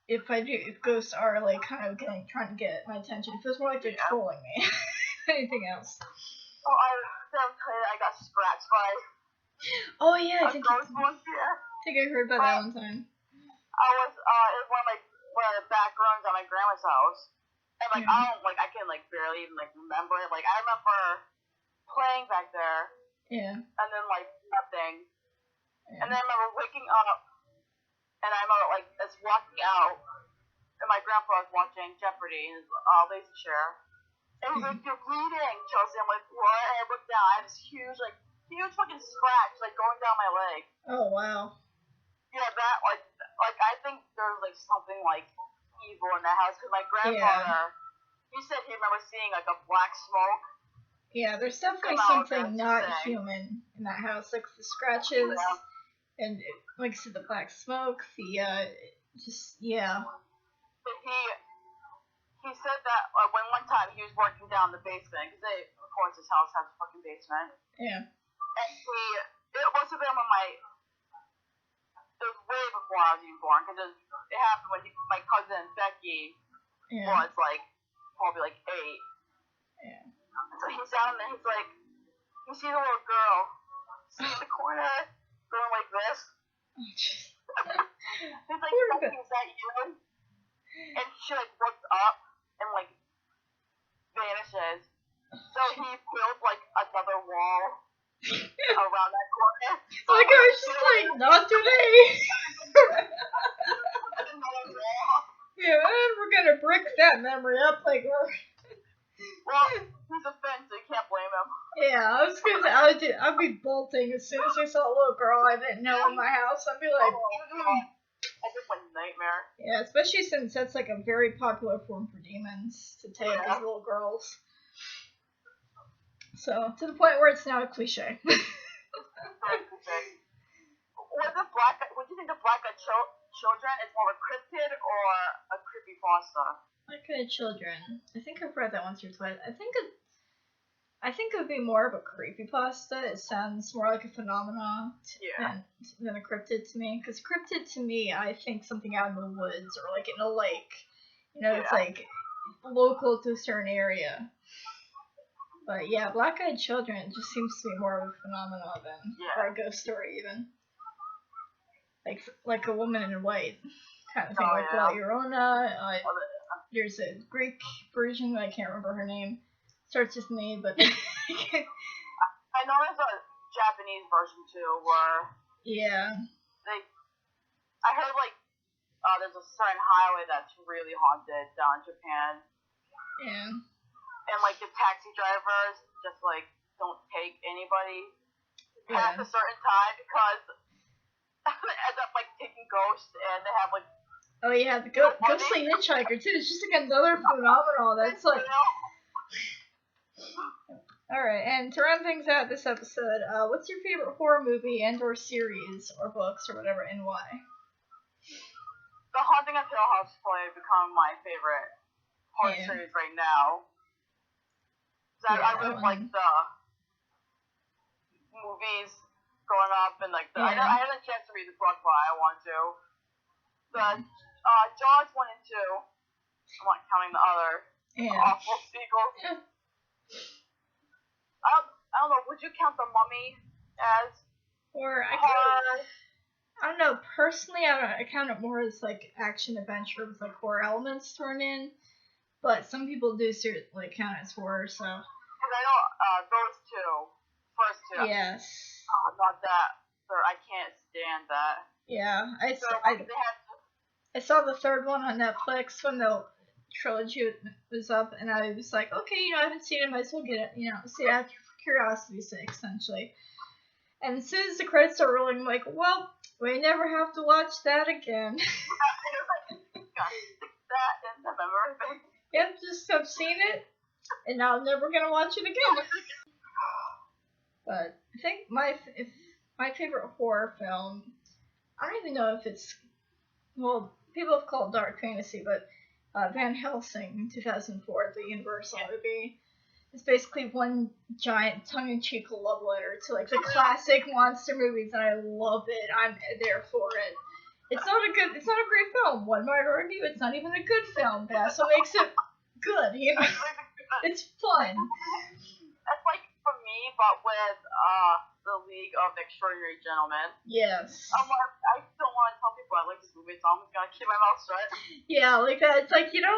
if ghosts are like kind of trying to get my attention. It feels more like they're trolling me. Anything else? Oh, I got scratched by. Oh yeah, I think ghost once. Yeah. I think I heard about that one time. I was it was one of the back rooms at my grandma's house, and like I can like barely even like remember it. Like I remember playing back there. Yeah. And then like nothing. Yeah. And then I remember waking up, and I remember like just walking out, and my grandpa was watching Jeopardy in his lazy chair. And he was like, "You're bleeding, Chelsea." I'm like, "What?" And I looked down. I had this huge fucking scratch like going down my leg. Oh wow. Yeah, that like I think there was like something like evil in that house because my grandfather, he said he remember seeing like a black smoke. Yeah, there's definitely something not human in that house, like the scratches, and like I said, the black smoke, the just But he said that when one time he was working down the basement, because of course his house has a fucking basement. Yeah. And it must have been it was way before I was even born, because it happened when my cousin Becky was like probably like 8. Yeah. So he's down there, he's like, you see the little girl sitting in the corner, going like this? He's like, Becky, is that you? And she like looks up and like vanishes. So he built like another wall around that corner. So like I was just like, not today. Yeah, and we're gonna brick that memory up like we're. Well, he's a fence, so you can't blame him. Yeah, I was gonna say I'd be bolting as soon as I saw a little girl I didn't know in my house. I'd be like, I just went nightmare. Yeah, especially since that's like a very popular form for demons to take these little girls. So to the point where it's now a cliche. What do you think the Black-Eyed Children is more of a cryptid or a creepypasta? Black-Eyed Children. I think I've read that once or twice. I think it would be more of a creepypasta. It sounds more like a phenomenon than a cryptid to me. Because cryptid to me, I think something out in the woods or like in a lake. It's like local to a certain area. But yeah, Black-Eyed Children just seems to be more of a phenomenon or a ghost story even. Like a woman in white kind of thing, like La Llorona. There's a Greek version, I can't remember her name. Starts with me, but I know there's a Japanese version too, where I heard like there's a certain highway that's really haunted down in Japan. Yeah. And like the taxi drivers just like don't take anybody past a certain time because they end up like taking ghosts and they have like. Oh yeah, the ghostly hitchhiker too. It's just like another phenomenon that's like. Alright, and to round things out this episode, what's your favorite horror movie and or series or books or whatever, and why? The Haunting of Hill House probably become my favorite horror series right now. I really like the movies growing up, and like I had a chance to read the book, but I want to. The Jaws 1 and 2. I'm not counting the other awful sequels. I don't know. Would you count The Mummy as horror? I don't know. Personally, I count it more as like action adventure with like horror elements thrown in. But some people do certainly count it as horror. So. Because I know those first two. Yes. Not that. I can't stand that. Yeah, I saw the third one on Netflix when the trilogy was up, and I was like, okay, I haven't seen it, might as well get it, see it out for curiosity's sake, essentially. And as soon as the credits are rolling, I'm like, well, we never have to watch that again. Yep, just I've seen it, and now I'm never gonna watch it again. But I think my favorite horror film, I don't even know if it's, well, people have called it dark fantasy, but Van Helsing in 2004, the Universal movie, is basically one giant tongue-in-cheek love letter to like the classic monster movies, and I love it. I'm there for it. It's not a great film. One might argue it's not even a good film. That's what makes it good, you know? It's fun. That's like for me, but with the League of Extraordinary Gentlemen. Yes. I still want to tell people I like this movie, so I'm just gonna keep my mouth shut. Yeah, like that. It's like, you know,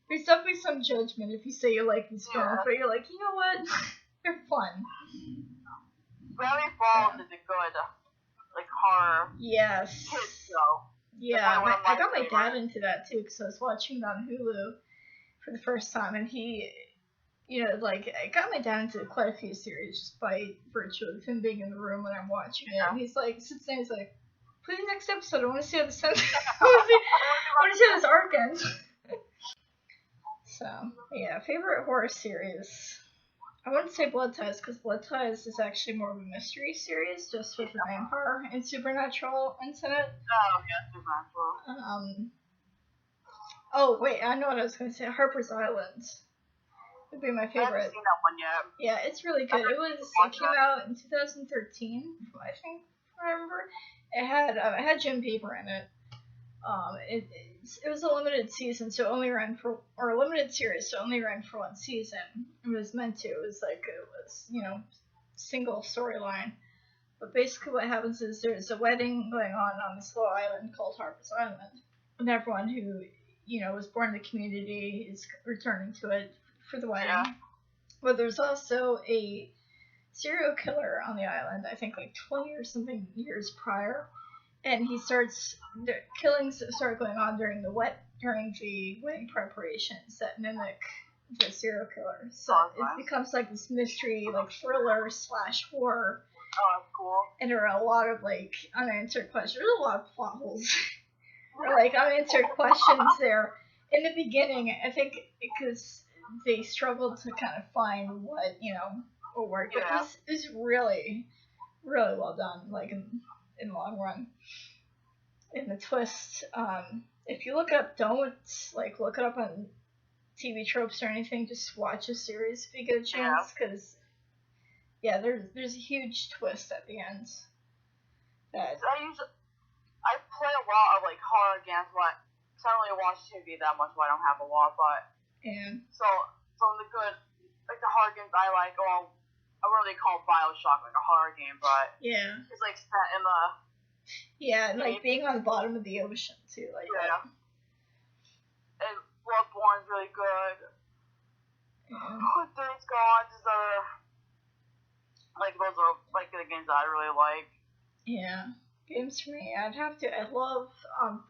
there's definitely some judgment if you say you like these films, but you're like, you know what? They're fun. Gravity Falls is a good, like, horror. Yes. Kids show. Yeah, I got my dad into that too, because I was watching it on Hulu for the first time, and he, you know, like, I got my dad into quite a few series just by virtue of him being in the room when I'm watching it, and he's like, sits there, he's like, please next episode, I want to see how this ends. I want to see how this arc ends. So, yeah, favorite horror series. I wouldn't say Blood Ties, because Blood Ties is actually more of a mystery series, just with the vampire and supernatural into it. Oh, yeah, supernatural. Oh, wait, I know what I was going to say. Harper's Island would be my favorite. I haven't seen that one yet. Yeah, it's really good. It came out in 2013, I think, if I remember. It had Jim Beaver in it. It was a limited season, so it only ran or a limited series, so it only ran for one season. It was meant to. It was, you know, single storyline. But basically what happens is there's a wedding going on this little island called Harper's Island. And everyone who, you know, was born in the community is returning to it for the wedding. Yeah. But there's also a serial killer on the island, I think like 20 or something years prior. And the killings start going on during the wedding preparations that mimic the serial killer. So it becomes like this mystery, like thriller / horror. Oh, that's cool. And there are a lot of like unanswered questions. There's a lot of plot holes. Or like unanswered questions there. In the beginning, I think because they struggled to kind of find what, you know, will work. But it was really, really well done, like in the long run. And the twist, if you look it up, don't like look it up on TV tropes or anything. Just watch a series if you get a chance, because there's a huge twist at the end. I play a lot of like horror games, but I don't really watch TV that much, so I don't have a lot. But so the good like the horror games I like, I really call BioShock like a horror game, but it's like set in the and like being on the bottom of the ocean too, like that. And Bloodborne's really good. Days Gone is like those are like the games that I really like. Yeah. Games for me, I love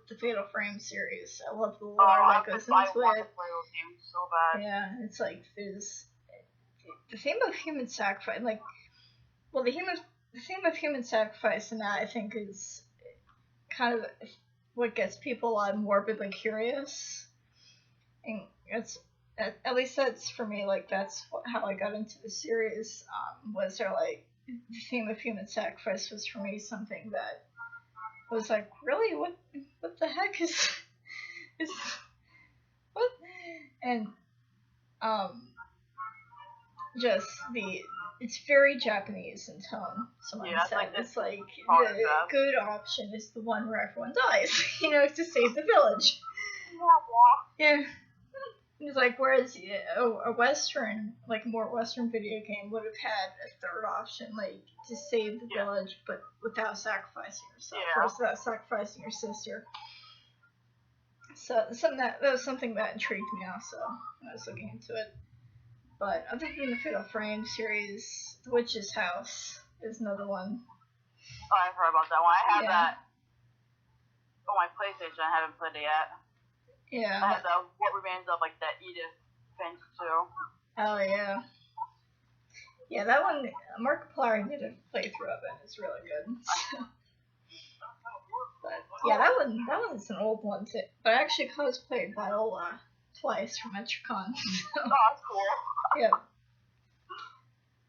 the Fatal Frame series. I love the lore that goes into it. I want to play those games so bad. Yeah, it's like there's the theme of human sacrifice, the theme of human sacrifice in that I think is kind of what gets people a lot morbidly curious, and it's at least that's for me. Like that's how I got into the series. Was there like the theme of human sacrifice was for me something that was like, really, what the heck is what? And just it's very Japanese in tone. Someone said it's like the good option is the one where everyone dies, you know, to save the village. Yeah. It's like, whereas a Western, like more Western video game would have had a third option, like to save the village, but without sacrificing yourself, or without sacrificing your sister. So that was something that intrigued me also when I was looking into it. But other than the Fatal Frame series, The Witch's House is another one. Oh, I've heard about that one. I have that on my PlayStation. I haven't played it yet. Yeah. I had What Remains of like that Edith Finch too. Oh yeah. Yeah, that one Markiplier did a playthrough of it. It's really good. But yeah, that one's an old one too. But I actually cosplayed Viola twice from Metricon. So. Oh, that's cool. Yeah.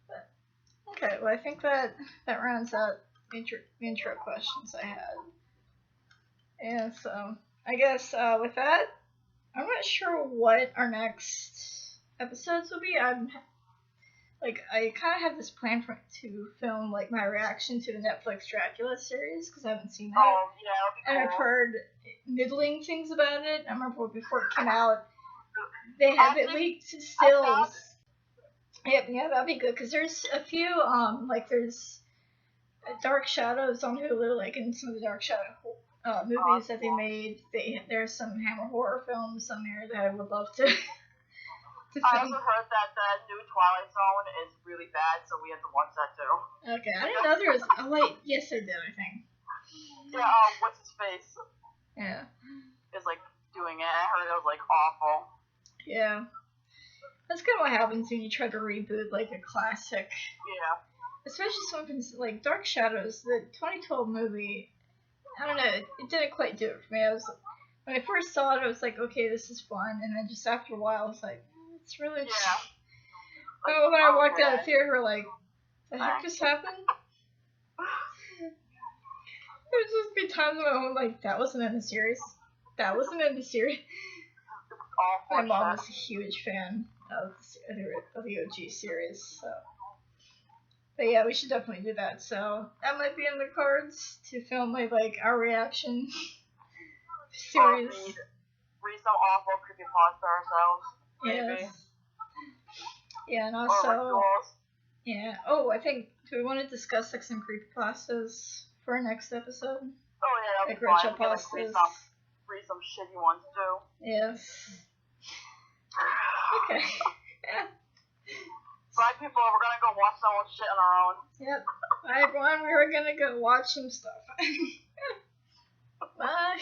But, okay, well I think that rounds out the intro questions I had. And so I guess with that, I'm not sure what our next episodes will be. like, I kind of have this plan to film, like, my reaction to the Netflix Dracula series, because I haven't seen that. Oh, yeah, that'd be cool. And I've heard middling things about it. I remember before it came out, they have it leaked stills. Yeah, that'd be good, because there's a few, like, there's Dark Shadows on Hulu, like, in some of the Dark Shadow movies that they made. There's some Hammer horror films on there that I would love to film. I also heard that the new Twilight Zone is really bad, so we have to watch that too. Okay, I didn't know there was. Oh wait, yes I did. I think. Yeah. What's his face? Yeah. Is like doing it. I heard it was like awful. Yeah. That's kind of what happens when you try to reboot like a classic. Yeah. Especially something like Dark Shadows, the 2012 movie. I don't know, it didn't quite do it for me. When I first saw it, I was like, okay, this is fun, and then just after a while, I was like, it's really. Yeah. Like, when I walked out of the theater, like, the heck just happened? There's just be times when I'm like, that wasn't in the series. That wasn't in the series. My mom was a huge fan of the OG series, so. But yeah, we should definitely do that. So that might be in the cards to film like our reaction series. Read some awful creepypasta ourselves. Maybe. Yes. Yeah, and also. Yeah. Oh, I think do we want to discuss like some creepypastas for our next episode? Oh yeah, like Rachel pastas. Read some shitty ones too. Yes. Okay. Bye, people. We're gonna go watch someone shit on our own. Yep. Bye, everyone. We were gonna go watch some stuff. Bye.